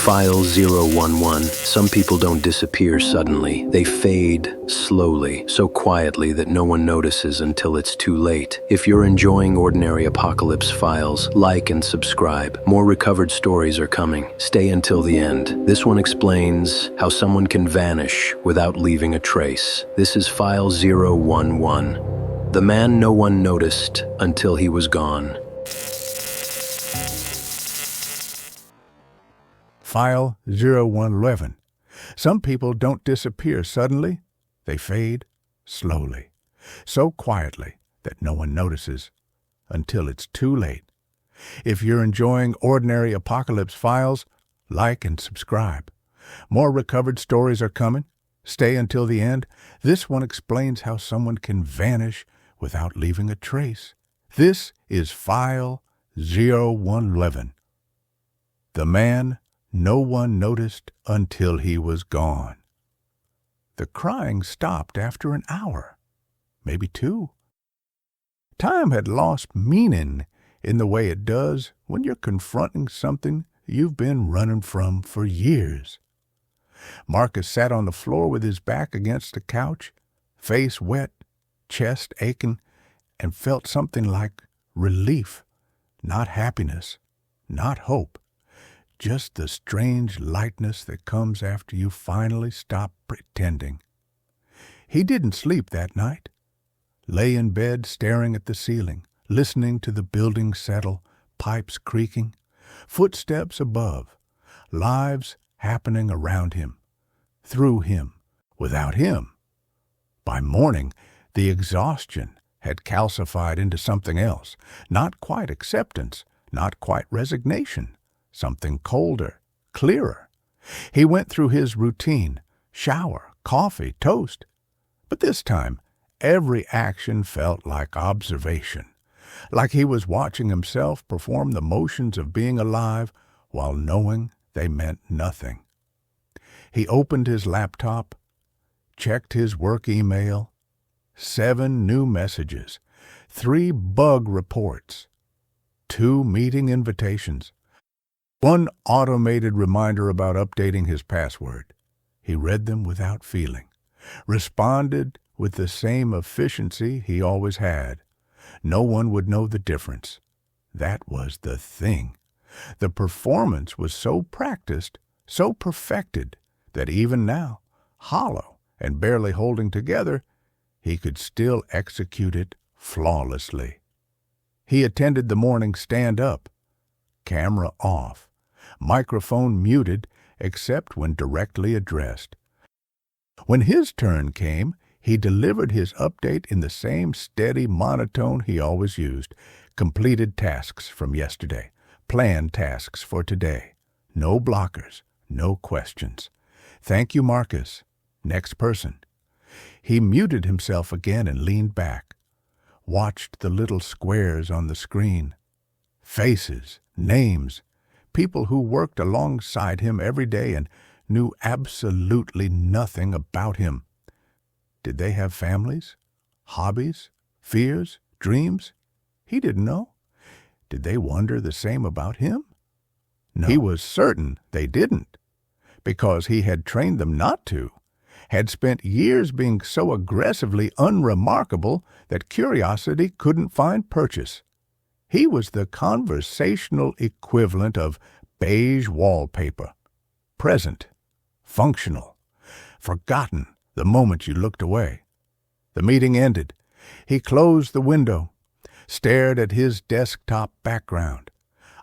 File 011. Some people don't disappear suddenly. They fade slowly, so quietly that no one notices until it's too late. If you're enjoying Ordinary Apocalypse files, like and subscribe. More recovered stories are coming. Stay until the end. This one explains how someone can vanish without leaving a trace. This is File 011. The man no one noticed until he was gone. File 0111. Some people don't disappear suddenly. They fade slowly, so quietly that no one notices until it's too late. If you're enjoying Ordinary Apocalypse files, like and subscribe. More recovered stories are coming. Stay until the end. This one explains how someone can vanish without leaving a trace. This is File 0111. The man no one noticed until he was gone. The crying stopped after an hour, maybe 2. Time had lost meaning in the way it does when you're confronting something you've been running from for years. Marcus sat on the floor with his back against the couch, face wet, chest aching, and felt something like relief, not happiness, not hope. Just the strange lightness that comes after you finally stop pretending. He didn't sleep that night. Lay in bed staring at the ceiling, listening to the building settle, pipes creaking, footsteps above, lives happening around him, through him, without him. By morning, the exhaustion had calcified into something else, not quite acceptance, not quite resignation. Something colder, clearer. He went through his routine, shower, coffee, toast. But this time, every action felt like observation, like he was watching himself perform the motions of being alive while knowing they meant nothing. He opened his laptop, checked his work email. 7 new messages, 3 bug reports, 2 meeting invitations, 1 automated reminder about updating his password. He read them without feeling, responded with the same efficiency he always had. No one would know the difference. That was the thing. The performance was so practiced, so perfected, that even now, hollow and barely holding together, he could still execute it flawlessly. He attended the morning stand-up, camera off, microphone muted except when directly addressed. When his turn came, he delivered his update in the same steady monotone he always used. Completed tasks from yesterday, planned tasks for today. No blockers, no questions. Thank you, Marcus. Next person. He muted himself again and leaned back, watched the little squares on the screen. Faces, names, people who worked alongside him every day and knew absolutely nothing about him. Did they have families, hobbies, fears, dreams? He didn't know. Did they wonder the same about him? No. He was certain they didn't, because he had trained them not to, had spent years being so aggressively unremarkable that curiosity couldn't find purchase. He was the conversational equivalent of beige wallpaper, present, functional, forgotten the moment you looked away. The meeting ended. He closed the window, stared at his desktop background,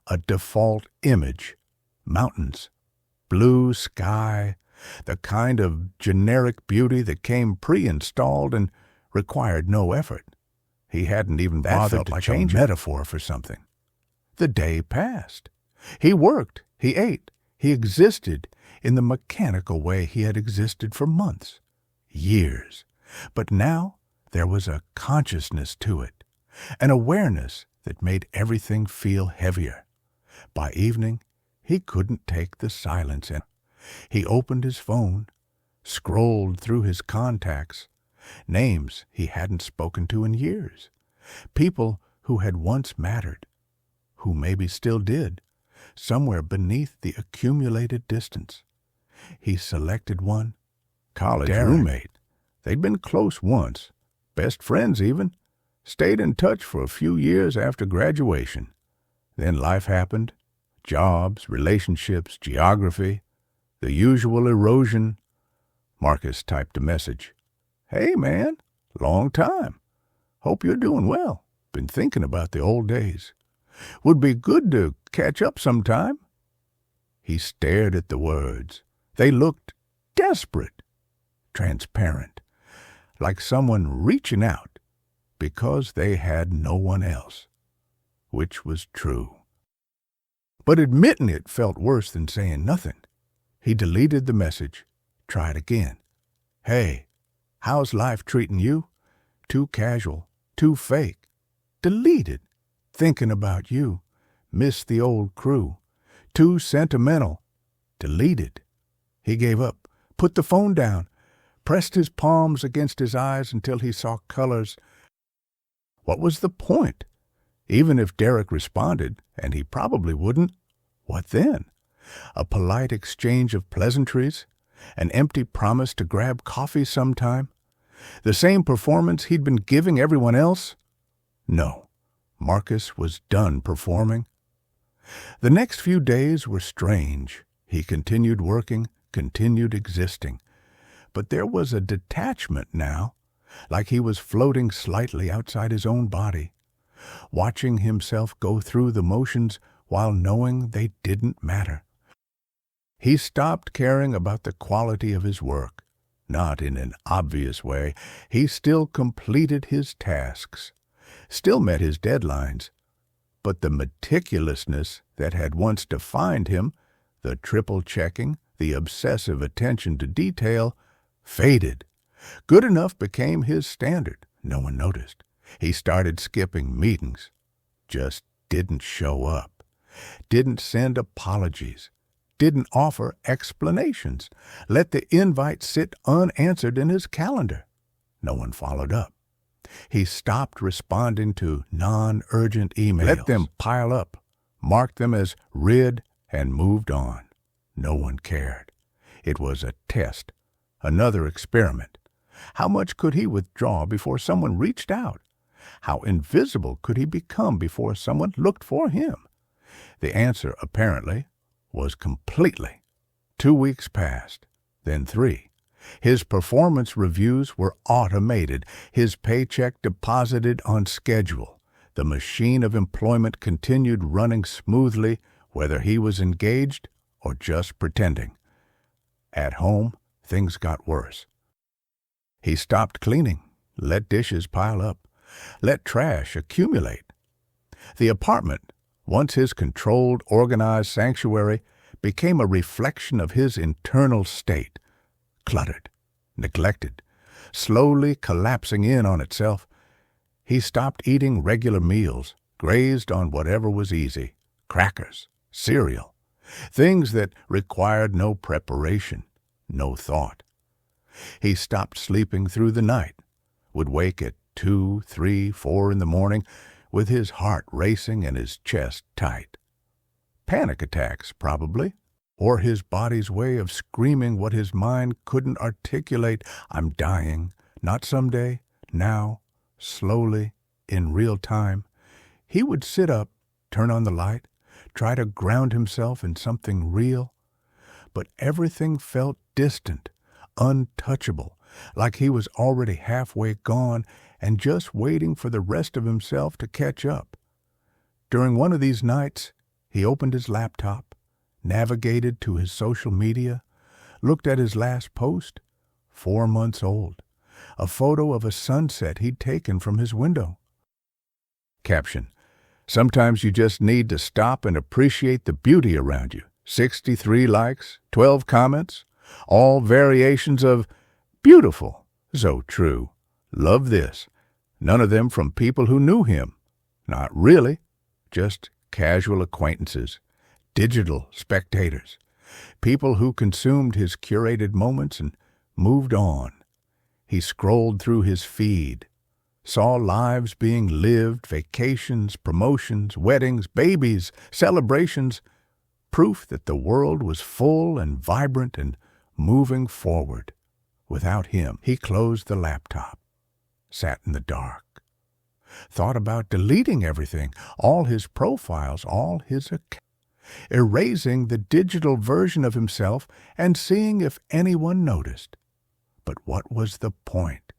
a default image, mountains, blue sky, the kind of generic beauty that came pre-installed and required no effort. He hadn't even bothered to change a metaphor for something. The day passed. He worked, he ate, he existed in the mechanical way he had existed for months, years. But now there was a consciousness to it, an awareness that made everything feel heavier. By evening, he couldn't take the silence in. He opened his phone, scrolled through his contacts, names he hadn't spoken to in years, people who had once mattered, who maybe still did, somewhere beneath the accumulated distance. He selected one, college roommate. They'd been close once, best friends even, stayed in touch for a few years after graduation. Then life happened, jobs, relationships, geography, the usual erosion. Marcus typed a message. "Hey, man, long time. Hope you're doing well. Been thinking about the old days. Would be good to catch up sometime." He stared at the words. They looked desperate, transparent, like someone reaching out because they had no one else, which was true. But admitting it felt worse than saying nothing. He deleted the message, tried again. "Hey, how's life treating you? Too casual, too fake. Deleted. Thinking about you. Miss the old crew. Too sentimental. Deleted." He gave up, put the phone down, pressed his palms against his eyes until he saw colors. What was the point? Even if Derek responded, and he probably wouldn't, what then? A polite exchange of pleasantries? An empty promise to grab coffee sometime? The same performance he'd been giving everyone else? No, Marcus was done performing. The next few days were strange. He continued working, continued existing. But there was a detachment now, like he was floating slightly outside his own body, watching himself go through the motions while knowing they didn't matter. He stopped caring about the quality of his work, not in an obvious way. He still completed his tasks, still met his deadlines, but the meticulousness that had once defined him, the triple-checking, the obsessive attention to detail, faded. Good enough became his standard. No one noticed. He started skipping meetings, just didn't show up, didn't send apologies, didn't offer explanations, let the invite sit unanswered in his calendar. No one followed up. He stopped responding to non-urgent emails. Let them pile up, marked them as read, and moved on. No one cared. It was a test, another experiment. How much could he withdraw before someone reached out? How invisible could he become before someone looked for him? The answer, apparently, was completely. 2 weeks passed, then 3. His performance reviews were automated, his paycheck deposited on schedule. The machine of employment continued running smoothly, whether he was engaged or just pretending. At home, things got worse. He stopped cleaning, let dishes pile up, let trash accumulate. The apartment, once his controlled, organized sanctuary, became a reflection of his internal state, cluttered, neglected, slowly collapsing in on itself. He stopped eating regular meals, grazed on whatever was easy, crackers, cereal, things that required no preparation, no thought. He stopped sleeping through the night, would wake at 2, 3, 4 in the morning with his heart racing and his chest tight. Panic attacks, probably, or his body's way of screaming what his mind couldn't articulate. I'm dying, not someday, now, slowly, in real time. He would sit up, turn on the light, try to ground himself in something real, but everything felt distant, untouchable, like he was already halfway gone and just waiting for the rest of himself to catch up. During one of these nights, he opened his laptop, navigated to his social media, looked at his last post, 4 months old, a photo of a sunset he'd taken from his window. Caption: sometimes you just need to stop and appreciate the beauty around you. 63 likes, 12 comments, all variations of beautiful, so true, love this. None of them from people who knew him. Not really, just casual acquaintances, digital spectators, people who consumed his curated moments and moved on. He scrolled through his feed, saw lives being lived, vacations, promotions, weddings, babies, celebrations, proof that the world was full and vibrant and moving forward. Without him, he closed the laptop, sat in the dark, thought about deleting everything, all his profiles, all his accounts, erasing the digital version of himself and seeing if anyone noticed. But what was the point?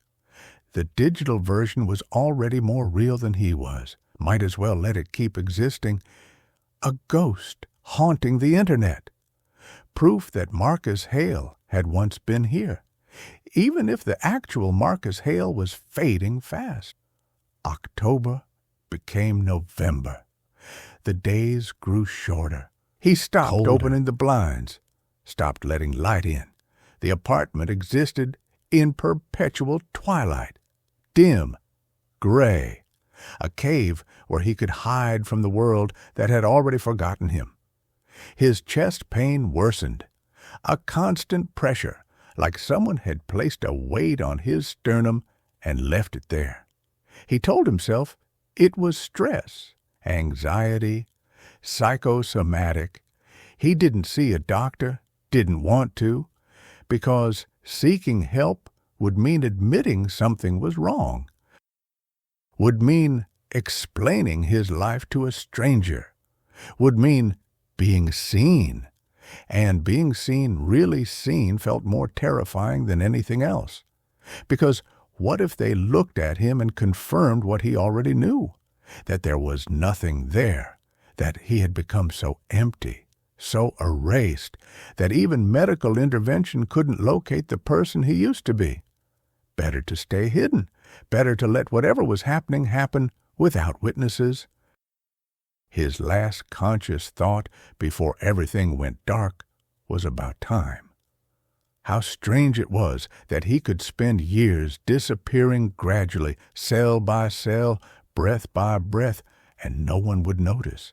The digital version was already more real than he was. Might as well let it keep existing. A ghost haunting the internet. Proof that Marcus Hale had once been here, even if the actual Marcus Hale was fading fast. October became November. The days grew shorter. He stopped opening the blinds, stopped letting light in. The apartment existed in perpetual twilight, dim, gray, a cave where he could hide from the world that had already forgotten him. His chest pain worsened, a constant pressure, like someone had placed a weight on his sternum and left it there. He told himself it was stress, anxiety, psychosomatic. He didn't see a doctor, didn't want to, because seeking help would mean admitting something was wrong, would mean explaining his life to a stranger, would mean being seen. And being seen, really seen, felt more terrifying than anything else. Because what if they looked at him and confirmed what he already knew? That there was nothing there, that he had become so empty, so erased, that even medical intervention couldn't locate the person he used to be. Better to stay hidden, better to let whatever was happening happen without witnesses. His last conscious thought before everything went dark was about time. How strange it was that he could spend years disappearing gradually, cell by cell, breath by breath, and no one would notice.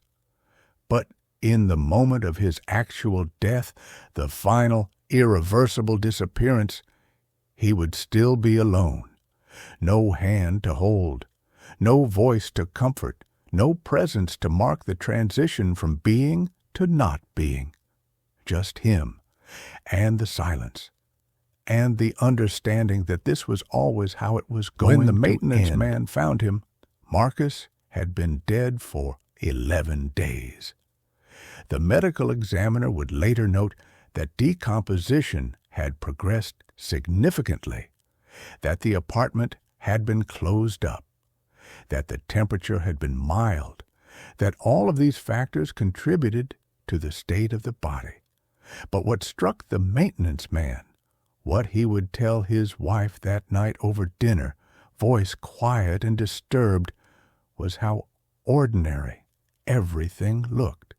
But in the moment of his actual death, the final, irreversible disappearance, he would still be alone. No hand to hold, no voice to comfort, no presence to mark the transition from being to not being. Just him, and the silence, and the understanding that this was always how it was going to end. When the maintenance man found him, Marcus had been dead for 11 days. The medical examiner would later note that decomposition had progressed significantly, that the apartment had been closed up, that the temperature had been mild, that all of these factors contributed to the state of the body. But what struck the maintenance man, what he would tell his wife that night over dinner, voice quiet and disturbed, was how ordinary everything looked.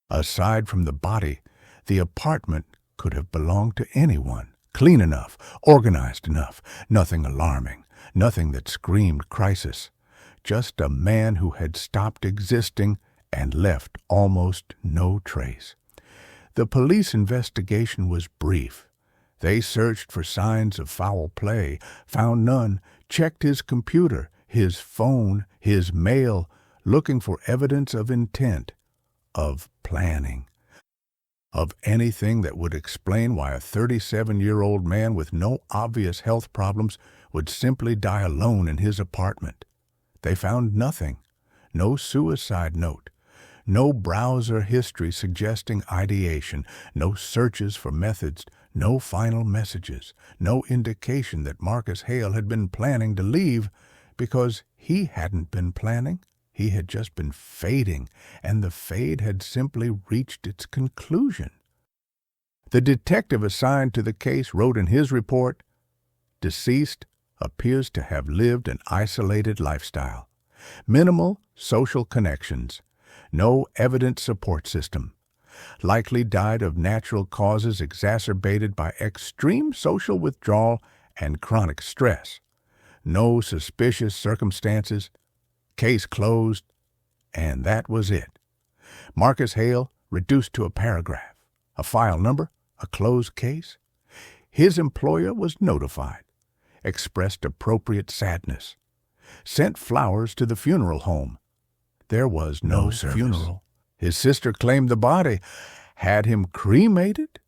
Aside from the body, the apartment could have belonged to anyone, clean enough, organized enough, nothing alarming, nothing that screamed crisis, just a man who had stopped existing and left almost no trace. The police investigation was brief. They searched for signs of foul play, found none, checked his computer, his phone, his mail, looking for evidence of intent, of planning, of anything that would explain why a 37-year-old man with no obvious health problems would simply die alone in his apartment. They found nothing, no suicide note, no browser history suggesting ideation, no searches for methods, no final messages, no indication that Marcus Hale had been planning to leave, because he hadn't been planning. He had just been fading, and the fade had simply reached its conclusion. The detective assigned to the case wrote in his report, "Deceased appears to have lived an isolated lifestyle. Minimal social connections. No evident support system. Likely died of natural causes exacerbated by extreme social withdrawal and chronic stress. No suspicious circumstances. Case closed." And that was it. Marcus Hale reduced to a paragraph, a file number, a closed case. His employer was notified, expressed appropriate sadness, sent flowers to the funeral home. There was no funeral, His sister claimed the body, had him cremated,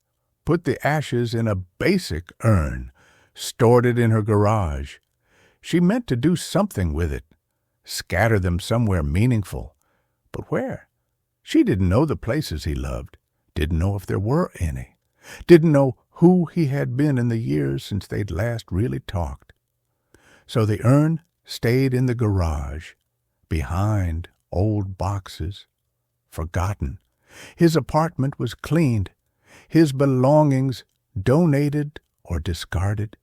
put the ashes in a basic urn, stored it in her garage. She meant to do something with it, scatter them somewhere meaningful. But where? She didn't know the places he loved, didn't know if there were any, didn't know who he had been in the years since they'd last really talked. So the urn stayed in the garage, behind old boxes, forgotten. His apartment was cleaned, his belongings donated or discarded,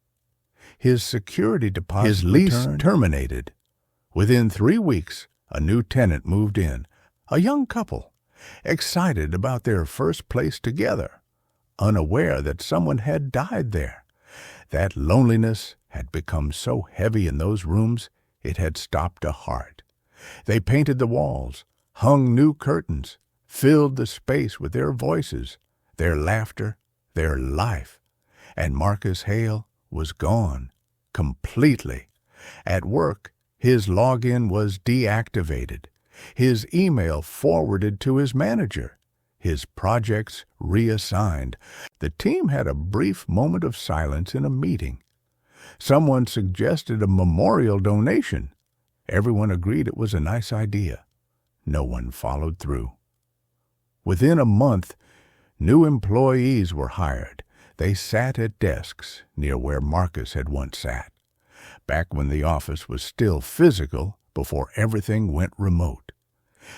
his security deposit his lease terminated. Within 3 weeks, a new tenant moved in, a young couple, excited about their first place together, unaware that someone had died there. That loneliness had become so heavy in those rooms it had stopped a heart. They painted the walls, hung new curtains, filled the space with their voices, their laughter, their life. And Marcus Hale was gone, completely. At work, his login was deactivated, his email forwarded to his manager, his projects reassigned. The team had a brief moment of silence in a meeting. Someone suggested a memorial donation. Everyone agreed it was a nice idea. No one followed through. Within a month, new employees were hired. They sat at desks near where Marcus had once sat, back when the office was still physical before everything went remote.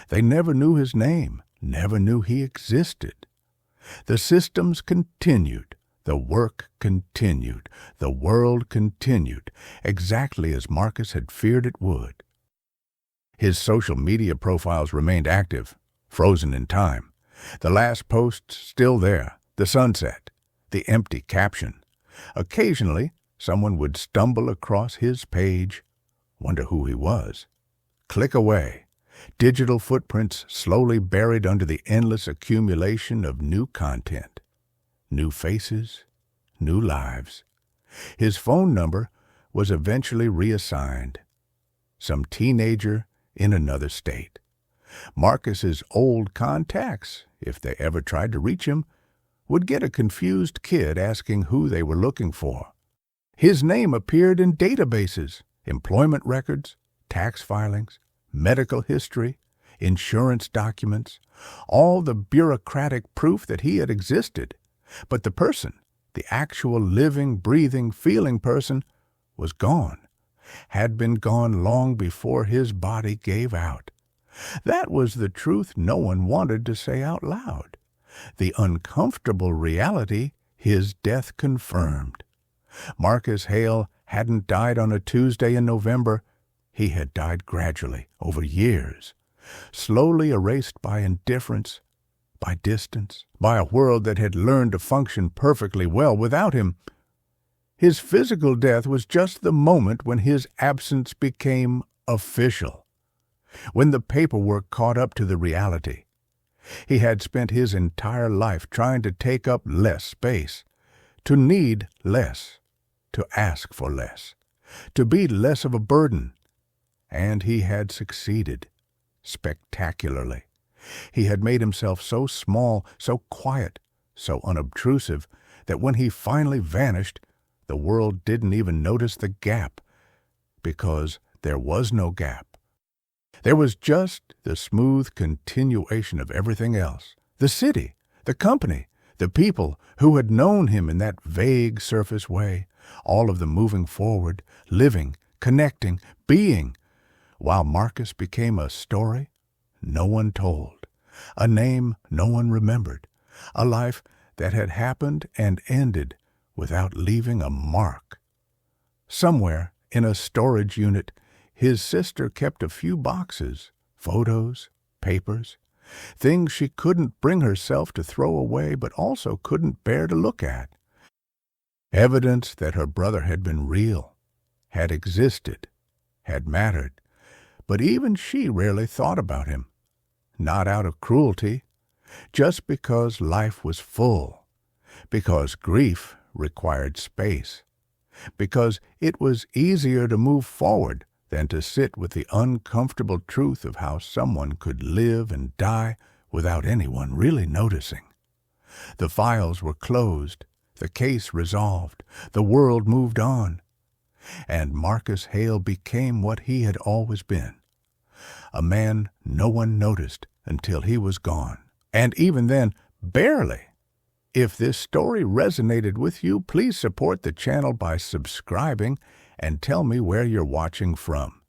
They never knew his name, never knew he existed. The systems continued, the work continued, the world continued, exactly as Marcus had feared it would. His social media profiles remained active, frozen in time. The last post still there, the sunset, the empty caption. Occasionally, someone would stumble across his page, wonder who he was. Click away. Digital footprints slowly buried under the endless accumulation of new content. New faces, new lives. His phone number was eventually reassigned. Some teenager in another state. Marcus's old contacts, if they ever tried to reach him, would get a confused kid asking who they were looking for. His name appeared in databases, employment records, tax filings, medical history, insurance documents, all the bureaucratic proof that he had existed. But the person, the actual living, breathing, feeling person, was gone, had been gone long before his body gave out. That was the truth no one wanted to say out loud. The uncomfortable reality his death confirmed. Marcus Hale hadn't died on a Tuesday in November. He had died gradually, over years, slowly erased by indifference, by distance, by a world that had learned to function perfectly well without him. His physical death was just the moment when his absence became official, when the paperwork caught up to the reality. He had spent his entire life trying to take up less space, to need less, to ask for less, to be less of a burden. And he had succeeded, spectacularly. He had made himself so small, so quiet, so unobtrusive, that when he finally vanished, the world didn't even notice the gap, because there was no gap. There was just the smooth continuation of everything else. The city, the company, the people who had known him in that vague surface way, all of them moving forward, living, connecting, being, while Marcus became a story no one told, a name no one remembered, a life that had happened and ended without leaving a mark. Somewhere in a storage unit, his sister kept a few boxes, photos, papers, things she couldn't bring herself to throw away but also couldn't bear to look at. Evidence that her brother had been real, had existed, had mattered, but even she rarely thought about him. Not out of cruelty, just because life was full, because grief required space, because it was easier to move forward than to sit with the uncomfortable truth of how someone could live and die without anyone really noticing. The files were closed, the case resolved, the world moved on, and Marcus Hale became what he had always been, a man no one noticed until he was gone, and even then, barely. If this story resonated with you, please support the channel by subscribing and tell me where you're watching from.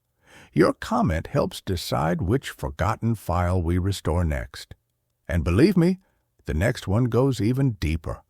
Your comment helps decide which forgotten file we restore next. And believe me, the next one goes even deeper.